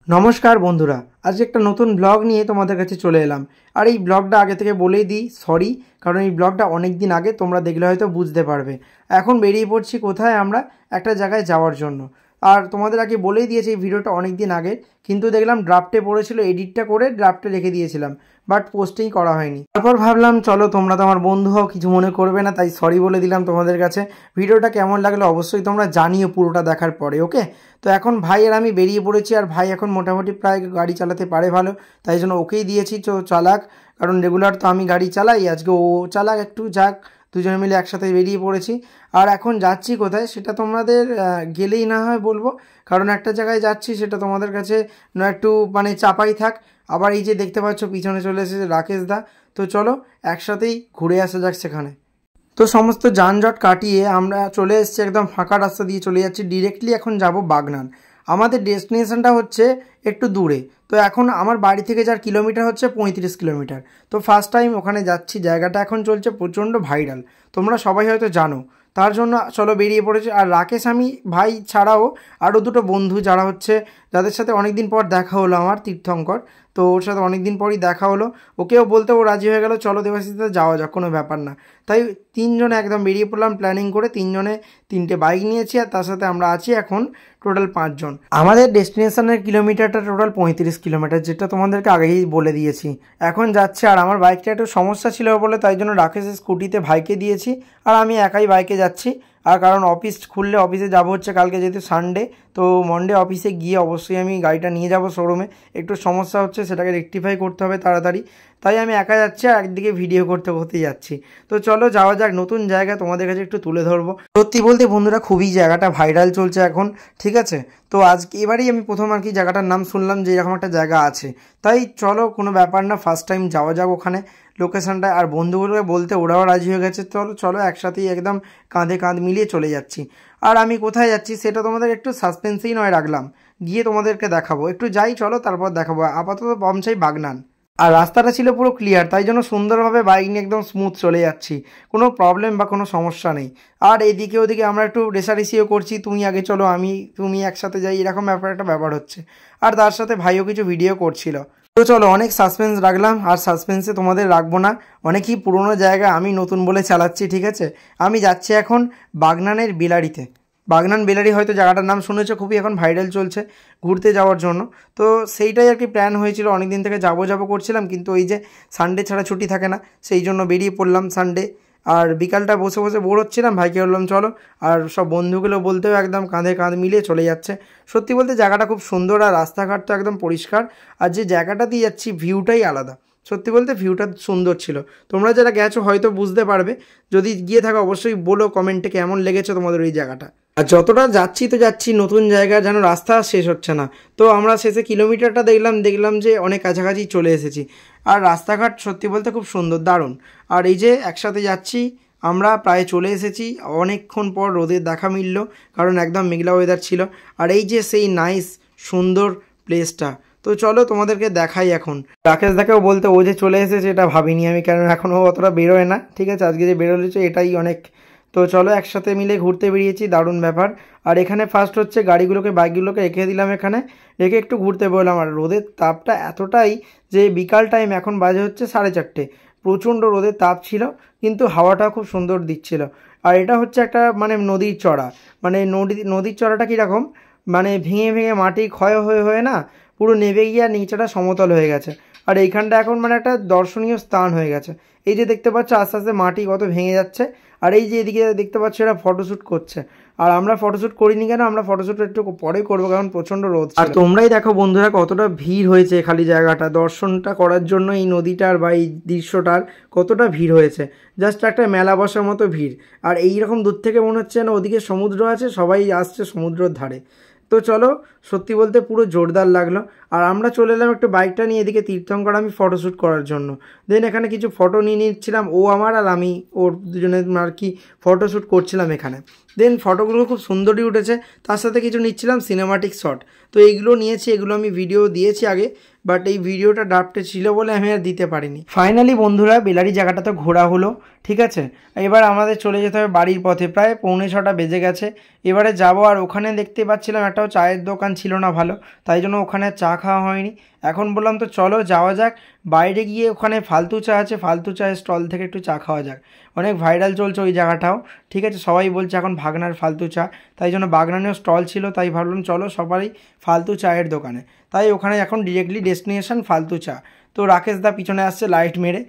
নমস্কার বন্ধুরা, আজকে একটা নতুন ব্লগ নিয়ে তোমাদের কাছে চলে এলাম। আর এই ব্লগটা আগে থেকে বলেই দিই সরি, কারণ এই ব্লগটা অনেক দিন আগে, তোমরা দেখলে হয়তো বুঝতে পারবে। এখন বেরিয়ে পড়ছি কোথায়, আমরা একটা জায়গায় যাওয়ার জন্য। আর তোমাদের আগে বলেই দিয়েছি এই ভিডিওটা অনেক দিন আগে, কিন্তু দেখলাম ড্রাফটে পড়েছিল, এডিটটা করে ড্রাফটে রেখে দিয়েছিলাম, বাট পোস্টিং করা হয়নি। তারপর ভাবলাম চলো, তোমরা তো আমার বন্ধু হও, কিছু মনে করবে না, তাই সরি বলে দিলাম তোমাদের কাছে। ভিডিওটা কেমন লাগলো অবশ্যই তোমরা জানিও পুরোটা দেখার পরে, ওকে? তো এখন ভাই আর আমি বেরিয়ে পড়েছি, আর ভাই এখন মোটামুটি প্রায় গাড়ি চালাতে পারে ভালো, তাই জন্য ওকেই দিয়েছি তো চালাক, কারণ রেগুলার তো আমি গাড়ি চালাই, আজকে ও চালাক, একটু যাক, দুজনে মিলে একসাথে বেরিয়ে পড়েছি। আর এখন যাচ্ছি কোথায় সেটা তোমাদের গেলেই না হয় বলবো, কারণ একটা জায়গায় যাচ্ছি সেটা তোমাদের কাছে না একটু মানে চাপাই থাক। আবার এই যে দেখতে পাচ্ছ পিছনে চলে এসেছে রাকেশ দা, তো চলো একসাথেই ঘুরে আসা যাক সেখানে। তো সমস্ত যানজট কাটিয়ে আমরা চলে এসেছি, একদম ফাঁকা রাস্তা দিয়ে চলে যাচ্ছি, ডিরেক্টলি এখন যাব বাগনান। আমাদের ডেস্টিনেশনটা হচ্ছে একটু দূরে, তো এখন আমার বাড়ি থেকে যার কিলোমিটার হচ্ছে 35 কিলোমিটার। তো ফার্স্ট টাইম ওখানে যাচ্ছি, জায়গাটা এখন চলছে প্রচণ্ড ভাইরাল, তোমরা সবাই হয়তো জানো, তার জন্য চলো বেরিয়ে পড়েছে। আর রাকেশ আমি ভাই ছাড়াও আরও দুটো বন্ধু যারা হচ্ছে, যাদের সাথে অনেক দিন পর দেখা হলো আমার, তীর্থঙ্কর, তো ওর সাথে অনেক দিন পরই দেখা হলো, ওকেও বলতে ও রাজি হয়ে গেল, চলো দেবাশিসে যাওয়া যাক, কোনো ব্যাপার না। তাই তিনজনে একদম বেরিয়ে পড়লাম প্ল্যানিং করে, তিনজনে তিনটে বাইক নিয়েছি, আর তার সাথে আমরা আছি এখন টোটাল 5 জন। আমাদের ডেস্টিনেশনের কিলোমিটারটা টোটাল 35 কিলোমিটার, যেটা তোমাদেরকে আগেই বলে দিয়েছি। এখন যাচ্ছে, আর আমার বাইকটা একটু সমস্যা ছিল বলে তাই জন্য রাকেশের স্কুটিতে ভাইকে দিয়েছি, আর আমি একাই বাইকে যাচ্ছি। আর কারণ অফিস খুললে অফিসে যাব হচ্ছে কালকে, যেহেতু সানডে, তো মন্ডে অফিসে গিয়ে অবশ্যই আমি গাড়িটা নিয়ে যাব শোরুমে, একটু সমস্যা হচ্ছে সেটাকে রেকটিফাই করতে হবে তাড়াতাড়ি, তাই আমি একা যাচ্ছি আর একদিকে ভিডিও করতে করতে যাচ্ছি। তো চলো যাওয়া যাক, নতুন জায়গা তোমাদের কাছে একটু তুলে ধরবো। সত্যি বলতে বন্ধুরা খুবই জায়গাটা ভাইরাল চলছে এখন, ঠিক আছে? তো আজকে এবারেই আমি প্রথম আর কি জায়গাটার নাম শুনলাম যে এরকম একটা জায়গা আছে, তাই চলো কোনো ব্যাপার না, ফার্স্ট টাইম যাওয়া যাক ওখানে লোকেশনটা। আর বন্ধুগুলোকে বলতে ওরাও রাজি হয়ে গেছে, চলো চলো একসাথেই একদম কাঁধে কাঁধ মিলিয়ে চলে যাচ্ছি। আর আমি কোথায় যাচ্ছি সেটা তোমাদের একটু সাসপেন্সেই নয় রাখলাম, গিয়ে তোমাদেরকে দেখাবো, একটু যাই চলো তারপর দেখাবো। আপাতত পৌঁছাই বাগনান। আর রাস্তাটা ছিল পুরো ক্লিয়ার, তাই জন্য সুন্দরভাবে বাইক নিয়ে একদম স্মুথ চলে যাচ্ছি, কোনো প্রবলেম বা কোনো সমস্যা নেই। আর এদিকে ওদিকে আমরা একটু রেসারেসিও করছি, তুমি আগে চলো তুমি একসাথে যাই, এরকম একটা ব্যাপার হচ্ছে। আর তার সাথে ভাইও কিছু ভিডিও করছিল। তো চলো অনেক সাসপেন্স রাখলাম, আর সাসপেন্সে তোমাদের রাখবো না, অনেকই পুরনো জায়গা, আমি নতুন বলে চালাচ্ছি, ঠিক আছে? আমি যাচ্ছি এখন বাগনানের বেলারিতে। বাগনান বেলারি হয়তো জায়গাটার নাম শুনেছো, খুবই এখন ভাইরাল চলছে ঘুরতে যাওয়ার জন্য। তো সেইটাই আর কি প্ল্যান হয়েছিল, অনেক দিন থেকে যাবো করছিলাম, কিন্তু ওই যে সানডে ছাড়া ছুটি থাকে না, সেই জন্য বেরিয়ে পড়লাম সানডে। আর বিকালটা বসে বসে বোর হচ্ছিলাম, ভাইকে বললাম চলো, আর সব বন্ধুগুলো বলতেও একদম কাঁধে কাঁধ মিলিয়ে চলে যাচ্ছে। সত্যি বলতে জায়গাটা খুব সুন্দর, আর রাস্তাঘাট তো একদম পরিষ্কার, আর যে জায়গাটা দিয়ে যাচ্ছি ভিউটাই আলাদা। সত্যি বলতে ভিউটা সুন্দর ছিল, তোমরা যারা গেছো হয়তো বুঝতে পারবে, যদি গিয়ে থাকো অবশ্যই বলো কমেন্টে কেমন লেগেছে তোমাদের ওই জায়গাটা। আর যতটা যাচ্ছি তো যাচ্ছি নতুন জায়গা, যেন রাস্তা শেষ হচ্ছে না। তো আমরা শেষে কিলোমিটারটা দেখলাম যে অনেক কাছাকাছি চলে এসেছি। আর রাস্তাঘাট সত্যি বলতে খুব সুন্দর, দারুণ। আর এই যে একসাথে যাচ্ছি, আমরা প্রায় চলে এসেছি, অনেকক্ষণ পর রোদের দেখা মিলল, কারণ একদম মেঘলা ওয়েদার ছিল। আর এই যে সেই নাইস সুন্দর প্লেসটা, তো চলো তোমাদেরকে দেখাই এখন। রাকেশ দাকেও বলতে ও যে চলে এসেছে এটা ভাবিনি আমি, কারণ এখনও অতটা বেরোয় না, ঠিক আছে? আজকে যে বেরোলেছে এটাই অনেক। তো চলো একসাথে মিলে ঘুরতে বেরিয়েছি, দারুণ ব্যাপার। আর এখানে ফার্স্ট হচ্ছে গাড়িগুলোকে বাইকগুলোকে রেখে দিলাম এখানে, রেখে একটু ঘুরতে বললাম। আর রোদের তাপটা এতটাই যে বিকাল টাইম, এখন বাজে হচ্ছে 4:30, প্রচণ্ড রোদের তাপ ছিল, কিন্তু হাওয়াটাও খুব সুন্দর দিচ্ছিল। আর এটা হচ্ছে একটা মানে নদীর চড়া, মানে নদীর চড়াটা কীরকম, মানে ভেঙে ভেঙে মাটি ক্ষয় হয়ে হয়ে না পুরো নেমে গিয়ে আর নিচেটা সমতল হয়ে গেছে। আর এইখানটা এখন মানে একটা দর্শনীয় স্থান হয়ে গেছে। এই যে দেখতে পাচ্ছ আস্তে আস্তে মাটি কত ভেঙে যাচ্ছে, আর এই যে এদিকে দেখতে পাচ্ছ এরা ফটোশ্যুট করছে। আর আমরা ফটোশ্যুট করিনি কেন, আমরা ফটোশ্যুট একটু পরে করবো, কারণ প্রচণ্ড রোদ। আর তোমরাই দেখো বন্ধুরা কতটা ভিড় হয়েছে খালি জায়গাটা দর্শনটা করার জন্য, এই নদীটার বা এই দৃশ্যটার কতটা ভিড় হয়েছে, জাস্ট একটা মেলা বসার মতো ভিড়। আর এইরকম দূর থেকে মনে হচ্ছে না ওদিকে সমুদ্র আছে, সবাই আসছে সমুদ্রের ধারে। তো চলো সত্যি বলতে পুরো জোরদার লাগলো। আর আমরা চলে এলাম একটু বাইকটা নিয়ে এদিকে তীর্থঙ্কর আমি ফটোশ্যুট করার জন্য। দেন এখানে কিছু ফটো নিয়ে নিচ্ছিলাম, ও আমার আর আমি ওর দুজনের আর কি ফটোশ্যুট করছিলাম এখানে। দেন ফটোগুলো খুব সুন্দরই উঠেছে, তার সাথে কিছু নিচ্ছিলাম সিনেমাটিক শট। তো এইগুলো নিয়েছি, এগুলো আমি ভিডিও দিয়েছি আগে, বাট এই ভিডিওটা ড্রাফটে ছিল বলে আমি আর দিতে পারিনি। ফাইনালি বন্ধুরা বেলারি জায়গাটা তো ঘোরা হলো, ঠিক আছে। এবার আমাদের চলে যেতে হবে বাড়ির পথে, প্রায় 5:45 বেজে গেছে। এবারে যাব, আর ওখানে দেখতে পাচ্ছিলাম একটাও চায়ের দোকান ছিল না ভালো, তাই জন্য ওখানে চা খাওয়া হয়নি। এখন বললাম তো চলো যাওয়া যাক বাইরে গিয়ে, ওখানে ফালতু চা আছে, ফালতু চায়ের স্টল থেকে একটু চা খাওয়া যাক। অনেক ভাইরাল চলছে ওই জায়গাটাও, ঠিক আছে। সবাই বলছে এখন ভাগনার ফালতু চা, তাই জন্য বাগনানেও স্টল ছিল, তাই ভাবলাম চলো সবাই ফালতু চায়ের দোকানে। তাই ওখানে এখন ডিরেক্টলি ডেস্টিনেশন ফালতু চা। তো রাকেশ দা পিছনে আসছে লাইট মেরে,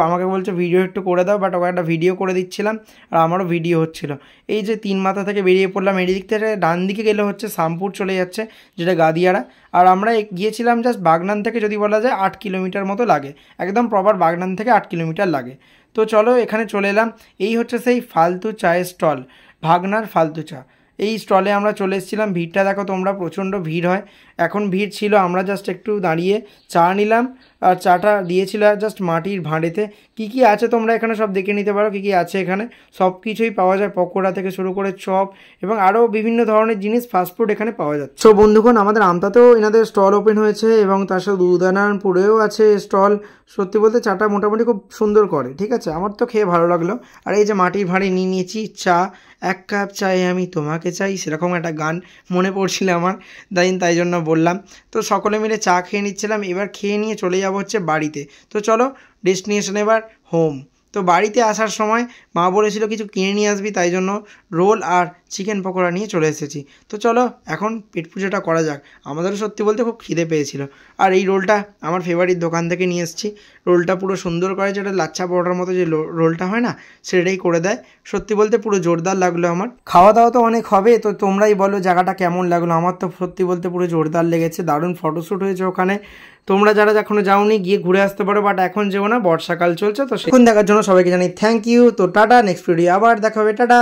আমাকে বলছে ভিডিও একটু করে দাও, বাট ওকে একটা ভিডিও করে দিচ্ছিলাম আর আমারও ভিডিও হচ্ছিল। এই যে 3 মাথা থেকে বেরিয়ে পড়লাম, এদিক থেকে ডান দিকে গেলে হচ্ছে শামপুর চলে যাচ্ছে, যেটা গাদিয়ারা। আর আমরা গিয়েছিলাম জাস্ট বাগনান থেকে, যদি বলা যায় 8 কিলোমিটার মতো লাগে, একদম প্রপার বাগনান থেকে 8 কিলোমিটার লাগে। তো চলো এখানে চলে এলাম, এই হচ্ছে সেই ফালতু চায়ের স্টল, ভাগনার ফালতু চা। এই স্টলে আমরা চলে এসেছিলাম। ভিড়টা দেখো তোমরা, প্রচণ্ড ভিড় হয়, এখন ভিড় ছিল। আমরা জাস্ট একটু দাঁড়িয়ে চা নিলাম, আর চাটা দিয়েছিল জাস্ট মাটির ভাঁড়েতে। কী কী আছে তোমরা এখানে সব দেখে নিতে পারো, কী কী আছে এখানে সব কিছুই পাওয়া যায়, পকোড়া থেকে শুরু করে চপ এবং আরও বিভিন্ন ধরনের জিনিস, ফাস্টফুড এখানে পাওয়া যাচ্ছে। সো বন্ধুগণ, আমাদের আমতাতেও এনাদের স্টল ওপেন হয়েছে এবং তার সাথে উদয়নারায়ণপুরেও আছে স্টল। সত্যি বলতে চাটা মোটামুটি খুব সুন্দর করে, ঠিক আছে, আমার তো খেয়ে ভালো লাগলো। আর এই যে মাটির ভাঁড়ে নিয়ে নিয়েছি চা, 1 কাপ চাই আমি তোমাকে চাই, সেরকম একটা গান মনে পড়ছিল আমার, তাই জন্য বললাম। তো সকলে মিলে চা খেয়ে নিচ্ছিলাম, এবার খেয়ে নিয়ে চলে যাবো হচ্ছে বাড়িতে। তো চলো ডেস্টিনেশন এবার হোম। তো বাড়িতে আসার সময় মা বলেছিল কিছু কিনে নিয়ে আসবি, তাই জন্য রোল আর চিকেন পকোড়া নিয়ে চলে এসেছি। তো চলো এখন পেট পুজোটা করা যাক, আমাদেরও সত্যি বলতে খুব খিদে পেয়েছিল। আর এই রোলটা আমার ফেভারিট দোকান থেকে নিয়ে এসেছি, রোলটা পুরো সুন্দর করে, যেটা লাচ্ছা পরোটার মতো যে রোলটা হয় না, সেটাই করে দেয়। সত্যি বলতে পুরো জোরদার লাগলো আমার। খাওয়া দাওয়া তো অনেক হবে, তো তোমরাই বলো জায়গাটা কেমন লাগলো। আমার তো সত্যি বলতে পুরো জোরদার লেগেছে, দারুণ ফটোশ্যুট হয়েছে ওখানে। তোমরা যারা এখনো যাওনি গিয়ে ঘুরে আসতে পারো, বাট এখন যেও না, বর্ষাকাল চলছে। তো এখন দেখার জন্য সবাইকে জানাই থ্যাংক ইউ। তো টাটা, নেক্সট ভিডিও আবার দেখা হবে, টাটা।